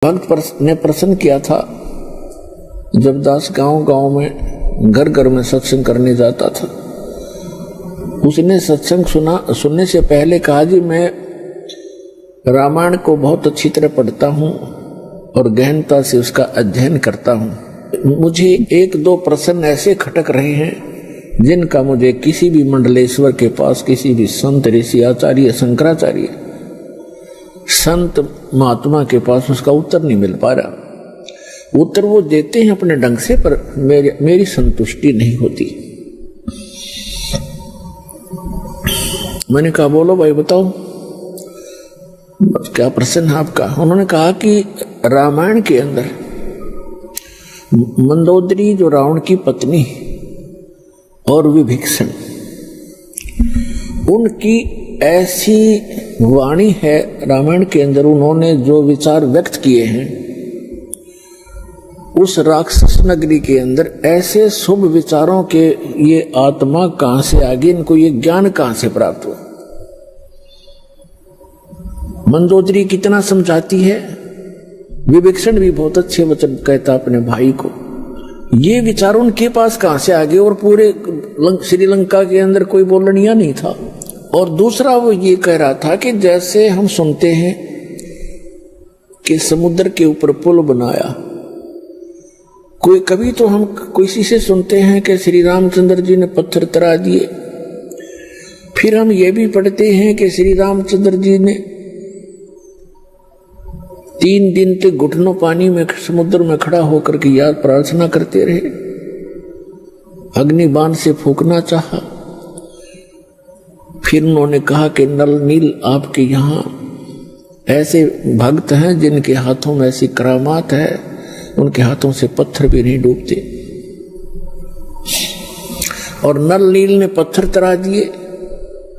भक्त ने प्रश्न किया था, जब दास गांव में घर घर में सत्संग करने जाता था, उसने सत्संग सुनने से पहले कहा जी मैं रामायण को बहुत अच्छी तरह पढ़ता हूँ और गहनता से उसका अध्ययन करता हूँ। मुझे एक दो प्रश्न ऐसे खटक रहे हैं जिनका मुझे किसी भी मंडलेश्वर के पास, किसी भी संत ऋषि आचार्य शंकराचार्य संत महात्मा के पास उसका उत्तर नहीं मिल पा रहा। उत्तर वो देते हैं अपने ढंग से, पर मेरी संतुष्टि नहीं होती। मैंने कहा बोलो भाई बताओ क्या प्रश्न है आपका। उन्होंने कहा कि रामायण के अंदर मंदोदरी जो रावण की पत्नी और विभीषण, उनकी ऐसी वाणी है रामायण के अंदर, उन्होंने जो विचार व्यक्त किए हैं उस राक्षस नगरी के अंदर, ऐसे शुभ विचारों के ये आत्मा कहां से आ गई, इनको ये ज्ञान कहां से प्राप्त हुआ। मंदोदरी कितना समझाती है, विभीषण भी बहुत अच्छे वचन कहता अपने भाई को। ये विचार उनके पास कहां से आ गए, और पूरे श्रीलंका के अंदर कोई बोलनिया नहीं था। और दूसरा वो ये कह रहा था कि जैसे हम सुनते हैं कि समुद्र के ऊपर पुल बनाया, कोई कभी तो हम किसी से सुनते हैं कि श्री रामचंद्र जी ने पत्थर तरा दिए, फिर हम ये भी पढ़ते हैं कि श्री रामचंद्र जी ने 3 दिन तक घुटनों पानी में समुद्र में खड़ा होकर के याद प्रार्थना करते रहे, अग्निबाण से फूंकना चाहा। फिर उन्होंने कहा कि नल नील आपके यहाँ ऐसे भक्त हैं जिनके हाथों में ऐसी करामात है, उनके हाथों से पत्थर भी नहीं डूबते। और नल नील ने पत्थर तरा दिए।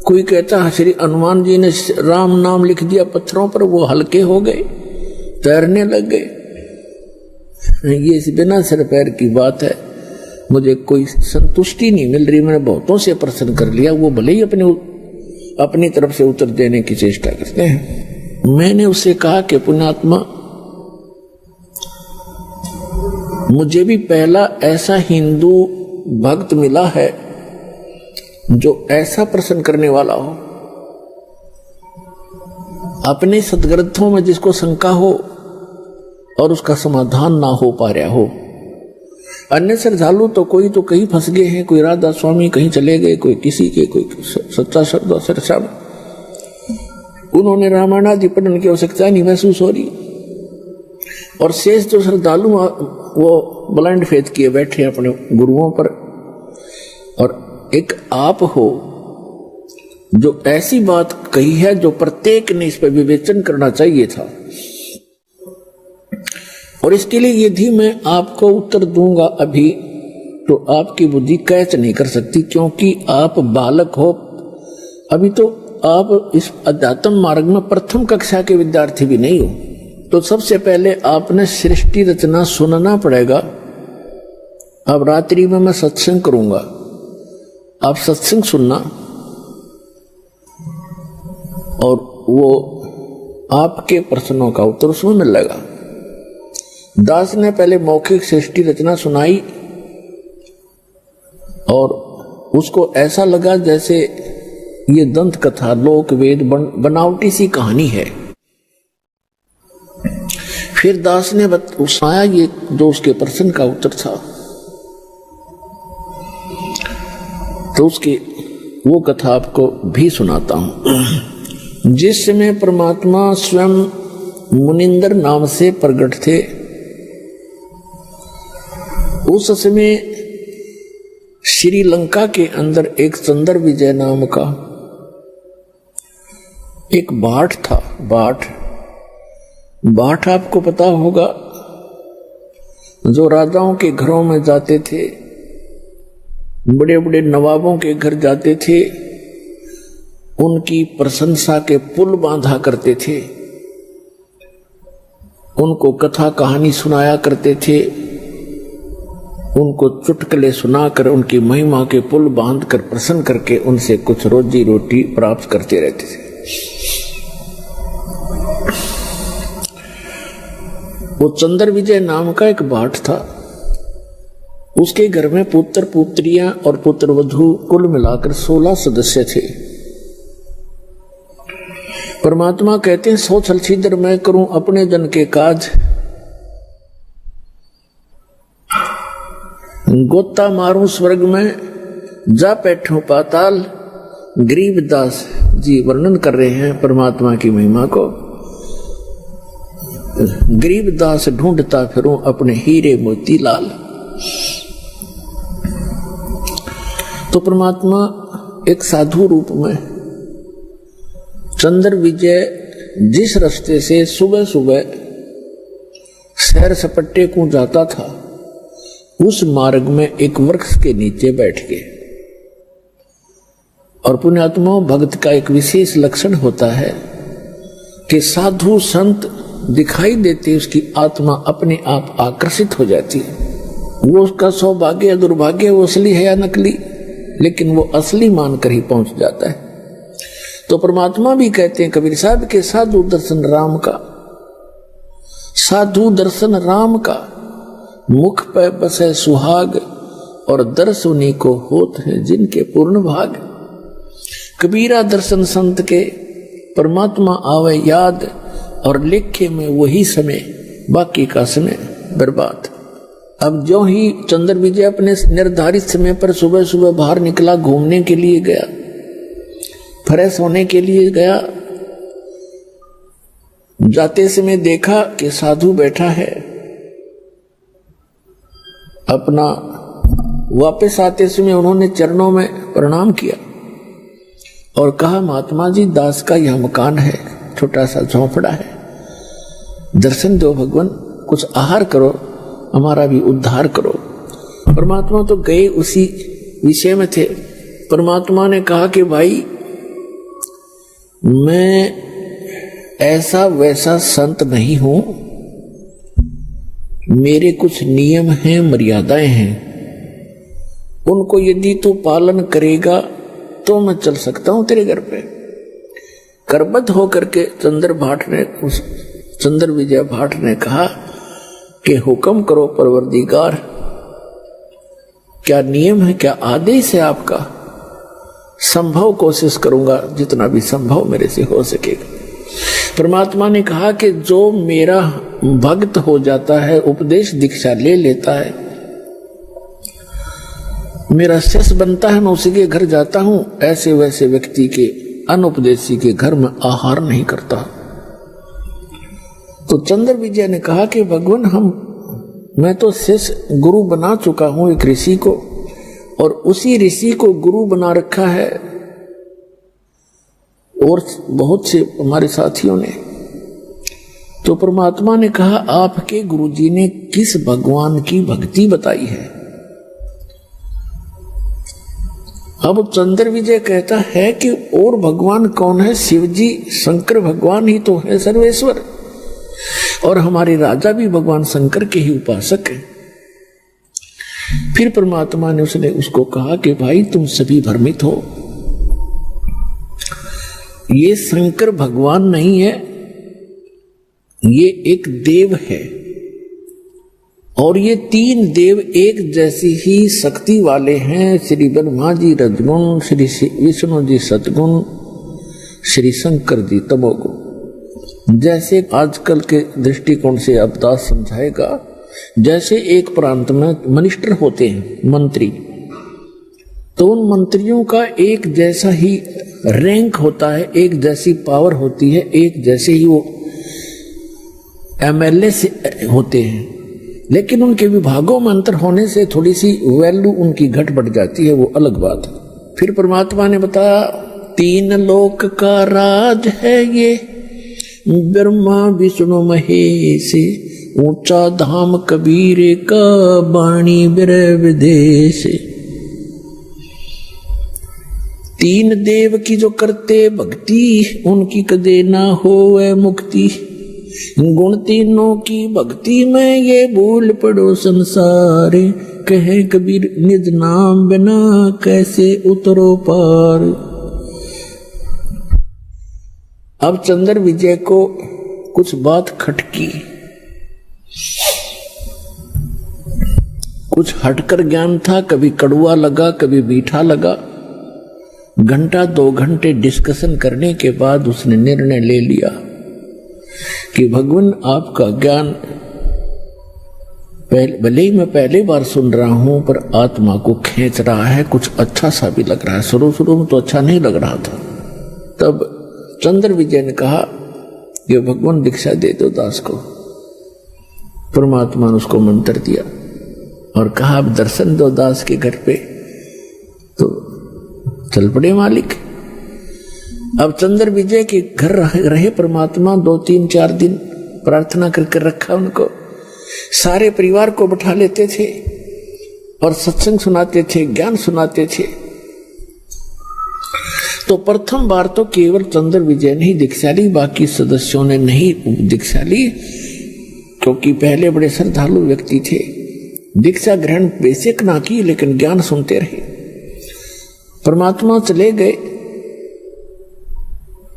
कोई कहता है श्री हनुमान जी ने राम नाम लिख दिया पत्थरों पर, वो हल्के हो गए, तैरने लग गए। ये इस बिना सिर पैर की बात है। मुझे कोई संतुष्टि नहीं मिल रही। मैंने बहुतों से प्रश्न कर लिया, वो भले ही अपनी तरफ से उत्तर देने की चेष्टा करते हैं। मैंने उससे कहा कि पुण्यात्मा, मुझे भी पहला ऐसा हिंदू भक्त मिला है जो ऐसा प्रश्न करने वाला हो, अपने सदग्रंथों में जिसको शंका हो और उसका समाधान ना हो पा रहा हो। अन्य श्रद्धालु तो कोई तो कहीं फंस गए हैं, कोई राधा स्वामी कहीं चले गए, कोई किसी के, कोई सच्चा श्रद्धा सरसा, उन्होंने रामायण आदि पढ़ने की आवश्यकता नहीं महसूस हो रही। और शेष जो श्रद्धालु वो ब्लाइंड फेथ किए बैठे अपने गुरुओं पर। और एक आप हो जो ऐसी बात कही है जो प्रत्येक ने इस पर विवेचन करना चाहिए था। और इसके लिए यदि मैं आपको उत्तर दूंगा अभी, तो आपकी बुद्धि कैच नहीं कर सकती, क्योंकि आप बालक हो। अभी तो आप इस अध्यात्म मार्ग में प्रथम कक्षा के विद्यार्थी भी नहीं हो। तो सबसे पहले आपने सृष्टि रचना सुनना पड़ेगा। अब रात्रि में मैं सत्संग करूंगा, आप सत्संग सुनना, और वो आपके प्रश्नों का उत्तर उसमें मिलेगा। दास ने पहले मौखिक सृष्टि रचना सुनाई और उसको ऐसा लगा जैसे ये दंत कथा, लोक वेद बनावटी सी कहानी है। फिर दास ने सुनाया ये जो उसके प्रश्न का उत्तर था, तो उसकी वो कथा आपको भी सुनाता हूं। जिस समय परमात्मा स्वयं मुनिंदर नाम से प्रकट थे, उस समय श्रीलंका के अंदर एक चंद्र विजय नाम का एक भाट था। भाट आपको पता होगा, जो राजाओं के घरों में जाते थे, बड़े बड़े नवाबों के घर जाते थे, उनकी प्रशंसा के पुल बांधा करते थे, उनको कथा कहानी सुनाया करते थे, उनको चुटकुले सुनाकर उनकी महिमा के पुल बांधकर प्रसन्न करके उनसे कुछ रोजी रोटी प्राप्त करते रहते थे। वो चंद्र विजय नाम का एक भाट था। उसके घर में पुत्र पुत्रियां और पुत्र वधू कुल मिलाकर 16 सदस्य थे। परमात्मा कहते हैं 100 छल छिद्र मैं करूं अपने जन के काज, गोता मारूं स्वर्ग में जा बैठूं पाताल। गरीबदास जी वर्णन कर रहे हैं परमात्मा की महिमा को। गरीबदास ढूंढता फिरूं अपने हीरे मोती लाल। तो परमात्मा एक साधु रूप में चंद्र विजय जिस रास्ते से सुबह सुबह सैर सपट्टे को जाता था, उस मार्ग में एक वृक्ष के नीचे बैठ गए। और पुण्यात्मा भक्त का एक विशेष लक्षण होता है कि साधु संत दिखाई देते उसकी आत्मा अपने आप आकर्षित हो जाती है। वो उसका सौभाग्य या दुर्भाग्य, वो असली है या नकली, लेकिन वो असली मानकर ही पहुंच जाता है। तो परमात्मा भी कहते हैं कबीर साहब के साधु दर्शन राम का, साधु दर्शन राम का, मुख पे बसे सुहाग और दर्श उन्हीं को होत है जिनके पूर्ण भाग। कबीरा दर्शन संत के परमात्मा आवे याद, और लेखे में वही समय, बाकी का समय बर्बाद। अब जो ही चंद्र विजय अपने निर्धारित समय पर सुबह सुबह बाहर निकला, घूमने के लिए गया, फ्रेश होने के लिए गया। जाते समय देखा कि साधु बैठा है। अपना वापस आते समय उन्होंने चरणों में प्रणाम किया और कहा, महात्मा जी दास का यह मकान है, छोटा सा झोंपड़ा है, दर्शन दो भगवान, कुछ आहार करो, हमारा भी उद्धार करो। परमात्मा तो गए उसी विषय में थे। परमात्मा ने कहा कि भाई मैं ऐसा वैसा संत नहीं हूं, मेरे कुछ नियम हैं, मर्यादाएं हैं, उनको यदि तू पालन करेगा तो मैं चल सकता हूं तेरे घर पे। करबद्ध होकर के चंद्र विजय भाट ने कहा कि हुक्म करो परवरदिगार, क्या नियम है, क्या आदेश है आपका? संभव कोशिश करूंगा, जितना भी संभव मेरे से हो सकेगा। परमात्मा ने कहा कि जो मेरा भक्त हो जाता है, उपदेश दीक्षा ले लेता है, मेरा शिष्य बनता है, मैं उसी के घर जाता हूं, ऐसे वैसे व्यक्ति के, अनुपदेशी के घर में आहार नहीं करता। तो चंद्र विजय ने कहा कि भगवान मैं तो शिष्य गुरु बना चुका हूं एक ऋषि को, और उसी ऋषि को गुरु बना रखा है, और बहुत से हमारे साथियों ने। तो परमात्मा ने कहा आपके गुरुजी ने किस भगवान की भक्ति बताई है? अब चंद्र विजय कहता है कि और भगवान कौन है? शिव जी, शंकर भगवान ही तो है सर्वेश्वर, और हमारे राजा भी भगवान शंकर के ही उपासक हैं। फिर परमात्मा ने उसको कहा कि भाई तुम सभी भ्रमित हो, ये शंकर भगवान नहीं है, ये एक देव है, और ये 3 देव एक जैसी ही शक्ति वाले हैं। श्री ब्रह्मा जी रजगुण, श्री विष्णु जी सतगुण, श्री शंकर जी तमोगुण। जैसे आजकल के दृष्टिकोण से अवतार समझाएगा, जैसे एक प्रांत में मिनिस्टर होते हैं, मंत्री, तो उन मंत्रियों का एक जैसा ही रैंक होता है, एक जैसी पावर होती है, एक जैसे ही वो एमएलए से होते हैं, लेकिन उनके विभागों में अंतर होने से थोड़ी सी वैल्यू उनकी घट बढ़ जाती है, वो अलग बात है। फिर परमात्मा ने बताया 3 लोक का राज है ये, ब्रह्मा विष्णु महेश, ऊंचा धाम कबीर का, बाणी बिरह विदेश। 3 देव की जो करते भक्ति, उनकी कदे ना होवे मुक्ति। गुण 3 की भक्ति में ये भूल पड़ो संसार, कहे कबीर निज नाम बिना कैसे उतरो पार। अब चंद्र विजय को कुछ बात खटकी, कुछ हटकर ज्ञान था, कभी कड़वा लगा, कभी मीठा लगा। घंटा 2 घंटे डिस्कशन करने के बाद उसने निर्णय ले लिया कि भगवान आपका ज्ञान भले ही मैं पहली बार सुन रहा हूं, पर आत्मा को खींच रहा है, कुछ अच्छा सा भी लग रहा है। शुरू में तो अच्छा नहीं लग रहा था। तब चंद्र विजय ने कहा कि भगवान दीक्षा दे दो दास को। परमात्मा ने उसको मंत्र दिया और कहा अब दर्शन दो दास के घर पे। तो चल पड़े मालिक। अब चंद्र विजय के घर रहे परमात्मा 2, 3, 4 दिन प्रार्थना करके रखा उनको। सारे परिवार को बैठा लेते थे और सत्संग सुनाते थे, ज्ञान सुनाते थे। तो प्रथम बार तो केवल चंद्र विजय ने ही दीक्षा ली, बाकी सदस्यों ने नहीं दीक्षा ली, क्योंकि पहले बड़े श्रद्धालु व्यक्ति थे। दीक्षा ग्रहण बेसिक ना की, लेकिन ज्ञान सुनते रहे। परमात्मा चले गए,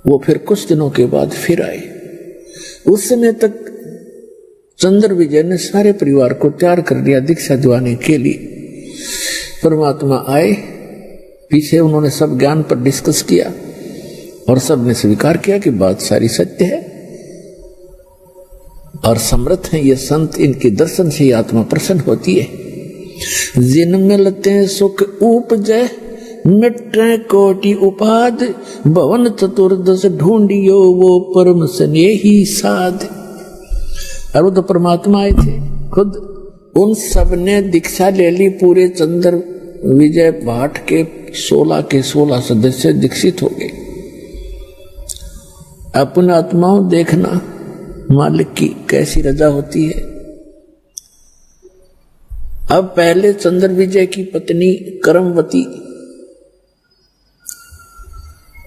वो फिर कुछ दिनों के बाद फिर आए। उस समय तक चंद्र विजय ने सारे परिवार को तैयार कर दिया दीक्षा दिवाने के लिए। परमात्मा आए, पीछे उन्होंने सब ज्ञान पर डिस्कस किया और सबने स्वीकार किया कि बात सारी सत्य है और समर्थ है ये संत, इनके दर्शन से आत्मा प्रसन्न होती है। जिन मिलते सुख उपजय मिटे कोटि उपाद, भवन चतुर्दश ढूंढियो वो परम स्नेही साध। और वो तो परमात्मा आए थे खुद। उन सब ने दीक्षा ले ली। पूरे चंद्र विजय भाट के 16 के 16 सदस्य दीक्षित हो गए। अपने आत्माओं देखना मालिक की कैसी रजा होती है। अब पहले चंद्र विजय की पत्नी करमवती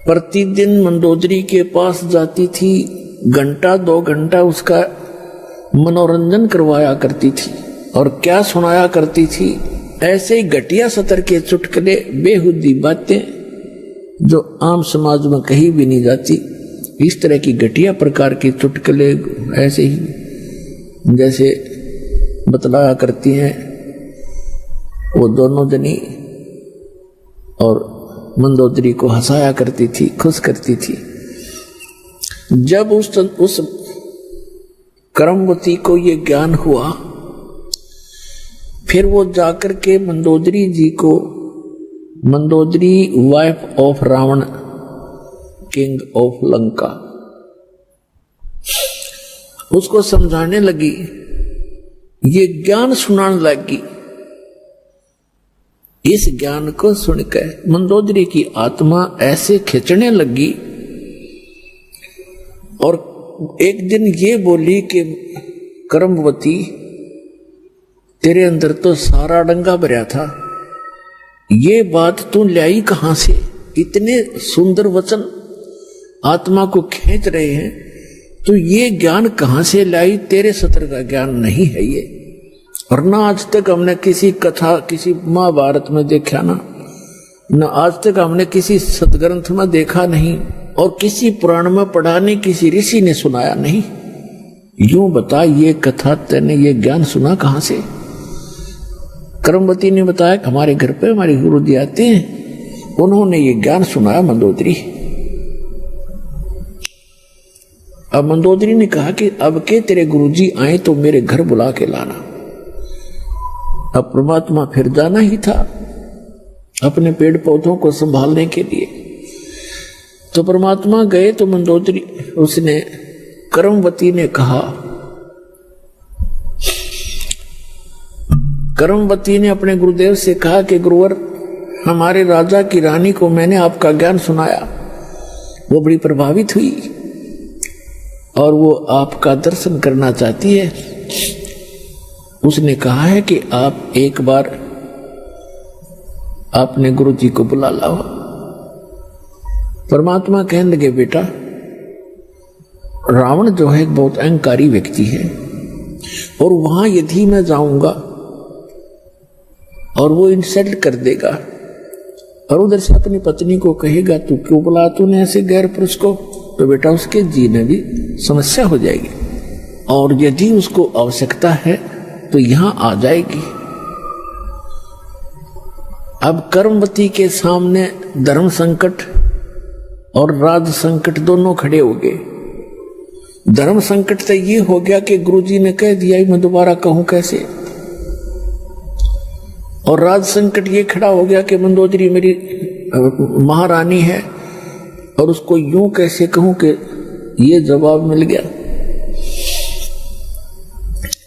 प्रतिदिन मंदोदरी के पास जाती थी। घंटा 2 घंटा उसका मनोरंजन करवाया करती थी। और क्या सुनाया करती थी? ऐसे ही घटिया सतर के चुटकुले, बेहुदी बातें जो आम समाज में कहीं भी नहीं जाती। इस तरह की घटिया प्रकार के चुटकुले ऐसे ही जैसे बतलाया करती हैं वो दोनों जनी, और मंदोदरी को हंसाया करती थी, खुश करती थी। जब उस करमवती को ये ज्ञान हुआ, फिर वो जाकर के मंदोदरी जी को, Mandodari wife of Ravan, king of Lanka, उसको समझाने लगी, ये ज्ञान सुनाने लगी। इस ज्ञान को सुनकर मंदोदरी की आत्मा ऐसे खिंचने लगी और एक दिन ये बोली कि करमवती, तेरे अंदर तो सारा डंगा भरा था, ये बात तू लाई कहां से? इतने सुंदर वचन आत्मा को खींच रहे हैं, तो ये ज्ञान कहां से लाई? तेरे सत्र का ज्ञान नहीं है ये। और ना आज तक हमने किसी कथा, किसी महाभारत में देखा ना आज तक हमने किसी सदग्रंथ में देखा नहीं, और किसी पुराण में पढ़ा नहीं, किसी ऋषि ने सुनाया नहीं। यूं बता, ये कथा तेने ये ज्ञान सुना कहां से? करमवती ने बताया, हमारे घर पे हमारे गुरु जी आते हैं, उन्होंने ये ज्ञान सुनाया मंदोदरी। अब मंदोदरी ने कहा कि अब के तेरे गुरुजी आए तो मेरे घर बुला के लाना। अब परमात्मा फिर जाना ही था अपने पेड़ पौधों को संभालने के लिए। तो परमात्मा गए तो मंदोदरी, उसने करमवती ने कहा, करमवती ने अपने गुरुदेव से कहा कि गुरुवर, हमारे राजा की रानी को मैंने आपका ज्ञान सुनाया, वो बड़ी प्रभावित हुई और वो आपका दर्शन करना चाहती है। उसने कहा है कि आप एक बार अपने गुरु जी को बुला लाओ। परमात्मा कहने लगे, बेटा, रावण जो है एक बहुत अहंकारी व्यक्ति है, और वहां यदि मैं जाऊंगा और वो इंसल्ट कर देगा और उधर से अपनी पत्नी को कहेगा तू क्यों बुला तूने ऐसे गैर पुरुष को, तो बेटा उसके जीने भी समस्या हो जाएगी। और यदि उसको आवश्यकता है तो यहां आ जाएगी अब कर्मवती के सामने धर्म संकट और राज संकट दोनों खड़े हो गए। धर्म संकट तो ये हो गया कि गुरुजी ने कह दिया, मैं दोबारा कहूं कैसे। और राज संकट ये खड़ा हो गया कि मंदोदरी मेरी महारानी है और उसको यूं कैसे कहूं कि ये जवाब मिल गया।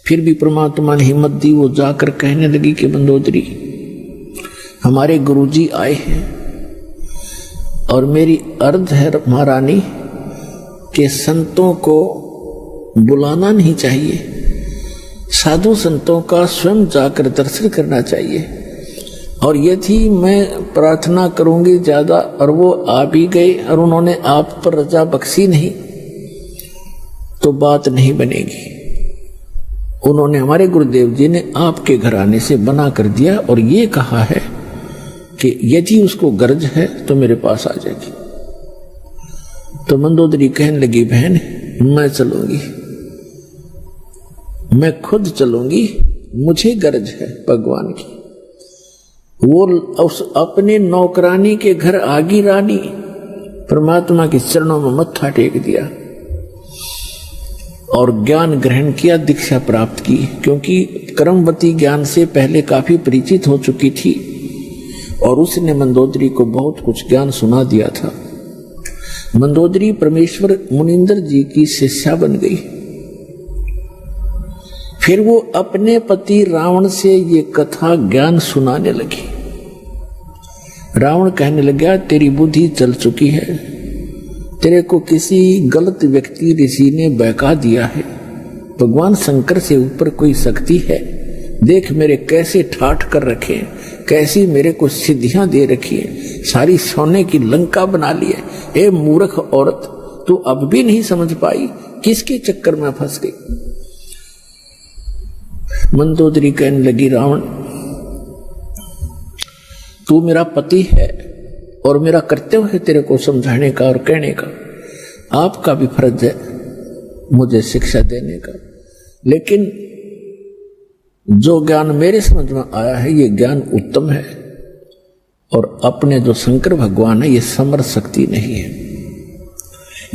फिर भी परमात्मा ने हिम्मत दी, वो जाकर कहने लगी कि मंदोदरी हमारे गुरुजी आए हैं और मेरी अर्ज है महारानी कि संतों को बुलाना नहीं चाहिए, साधु संतों का स्वयं जाकर दर्शन करना चाहिए। और यदि मैं प्रार्थना करूंगी ज्यादा और वो आ भी गए और उन्होंने आप पर रजा बख्शी नहीं तो बात नहीं बनेगी। उन्होंने, हमारे गुरुदेव जी ने आपके घराने से मना कर दिया और ये कहा है कि यदि उसको गर्ज है तो मेरे पास आ जाएगी। तो मंदोदरी कहने लगी, बहन मैं चलूंगी, मैं खुद चलूंगी, मुझे गर्ज है भगवान की। वो उस अपने नौकरानी के घर आगी रानी परमात्मा के चरणों में मत्था टेक दिया और ज्ञान ग्रहण किया, दीक्षा प्राप्त की। क्योंकि कर्मवती ज्ञान से पहले काफी परिचित हो चुकी थी और उसने मंदोदरी को बहुत कुछ ज्ञान सुना दिया था। मंदोदरी परमेश्वर मुनिंदर जी की शिष्या बन गई। फिर वो अपने पति रावण से ये कथा ज्ञान सुनाने लगी। रावण कहने लगा, तेरी बुद्धि चल चुकी है, तेरे को किसी गलत व्यक्ति ऋषि ने बहका दिया है। भगवान शंकर से ऊपर कोई शक्ति है, देख मेरे कैसे ठाठ कर रखे हैं, कैसी मेरे को सिद्धियां दे रखी है, सारी सोने की लंका बना ली है। ए मूर्ख औरत, तू अब भी नहीं समझ पाई, किसके चक्कर में फंस गई। मंदोदरी कहने लगी, रावण तू मेरा पति है और मेरा कर्तव्य है तेरे को समझाने का और कहने का, आपका भी फर्ज है मुझे शिक्षा देने का। लेकिन जो ज्ञान मेरे समझ में आया है ये ज्ञान उत्तम है और अपने जो शंकर भगवान है ये समर्थ शक्ति नहीं है।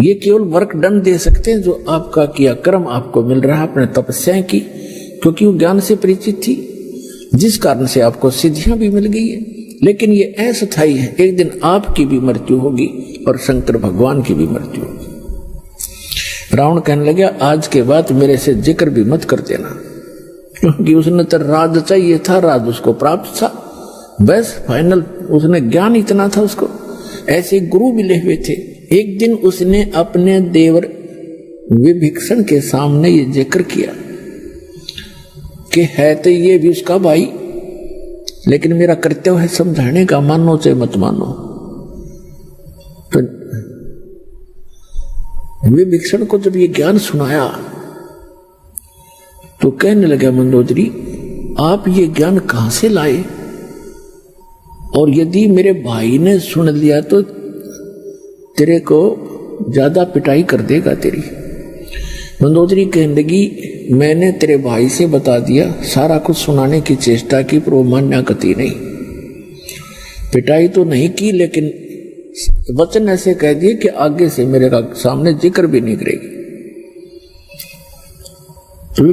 ये केवल वर्क दंड दे सकते हैं जो आपका किया कर्म आपको मिल रहा है अपने तपस्या की, क्योंकि वो ज्ञान से परिचित थी जिस कारण से आपको सिद्धियां भी मिल गई है। लेकिन ये अस्थायी है, एक दिन आपकी भी मृत्यु होगी और शंकर भगवान की भी मृत्यु होगी। रावण कहने लगा, आज के बाद मेरे से जिक्र भी मत कर देना, क्योंकि उसने तो राज चाहिए था, राज उसको प्राप्त था, बस फाइनल। उसने ज्ञान इतना था उसको, ऐसे गुरु मिले हुए थे। एक दिन उसने अपने देवर विभीषण के सामने ये जिक्र किया कि है तो ये भी उसका भाई, लेकिन मेरा कर्तव्य है समझाने का, मानो चाहे मत मानो। तो विभीषण को जब ये ज्ञान सुनाया तो कहने लगा, मंदोदरी आप ये ज्ञान कहां से लाए, और यदि मेरे भाई ने सुन लिया तो तेरे को ज्यादा पिटाई कर देगा तेरी। मंदोदरी कहने लगी, मैंने तेरे भाई से बता दिया, सारा कुछ सुनाने की चेष्टा की पर वो मान्या गति नहीं। पिटाई तो नहीं की, लेकिन वचन ऐसे कह दिए कि आगे से मेरे का सामने जिक्र भी नहीं करेगी। तो